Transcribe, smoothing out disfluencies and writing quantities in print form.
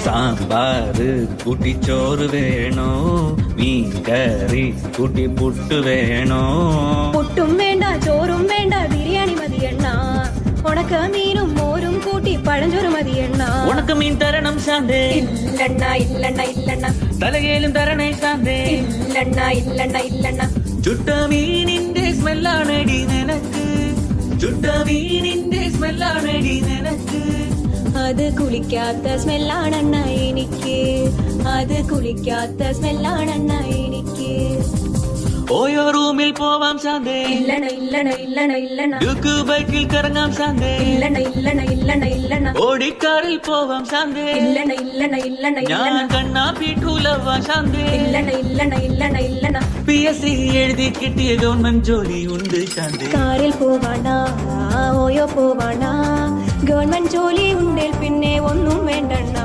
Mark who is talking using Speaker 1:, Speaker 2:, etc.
Speaker 1: സാമ്പാറ് കൂട്ടി ചോറ് വേണോ മീൻ കറി കൂട്ടി പുട്ട് വേണോ
Speaker 2: പുട്ടും വേണ്ട ചോറും വേണ്ട ബിരിയാണി മതിയെണ്ണ ഉണക്ക മീനും മോരും കൂട്ടി പഴഞ്ചോറ് മതിയെണ്ണ
Speaker 1: ഉണക്ക മീൻ തരണം ശാന്തേ
Speaker 2: ഇല്ലണ്ണ ഇല്ലണ്ണ ഇല്ലണ്ണ
Speaker 1: തലകേലും തരണേ ശാന്തേ
Speaker 2: ഇല്ലണ്ണ ഇല്ലണ്ണ ഇല്ലണ്ണ
Speaker 1: ചുട്ട മീനിന്റെ സ്മെല്ലാണടി നിനക്ക് ചുട്ട മീനിന്റെ സ്മെല്ലാണടി നിനക്ക്
Speaker 2: അത് കുളിക്കാത്ത സ്മെല്ലാണെണ്ണ എനിക്ക് അത് കുളിക്കാത്ത സ്മെല്ലാണെണ്ണ എനിക്ക്
Speaker 1: ഓയോ റൂമിൽ പോവാം ശാന്തേ
Speaker 2: ഇല്ലണ ഇല്ലണ ഇല്ലണ ഇല്ലണ
Speaker 1: ഡ്യൂക്ക് ബൈക്കിൽ കറങ്ങാം ശാന്തേ
Speaker 2: ഇല്ലണ ഇല്ലണ ഇല്ലണ ഇല്ലണ
Speaker 1: ഓടിക്കാറിൽ പോവാം ശാന്തേ
Speaker 2: ഇല്ലണ ഇല്ലണ ഇല്ലണ
Speaker 1: ഞാൻ
Speaker 2: ഇല്ലണ
Speaker 1: കണ്ണാ പീട്ടൂലവാ ശാന്തേ
Speaker 2: ഇല്ലണ ഇല്ലണ ഇല്ലണ ഇല്ലണ
Speaker 1: PSC എഴുതി കിട്ടിയ ഗവൺമെന്റ് ജോലി ഉണ്ട് ശാന്തേ
Speaker 2: കാറിൽ പോവാണ ഓയോ പോവാണ ഗവൺമെന്റ് ജോലി ഉണ്ടേൽ പിന്നെ ഒന്നും വേണ്ടണ്ണ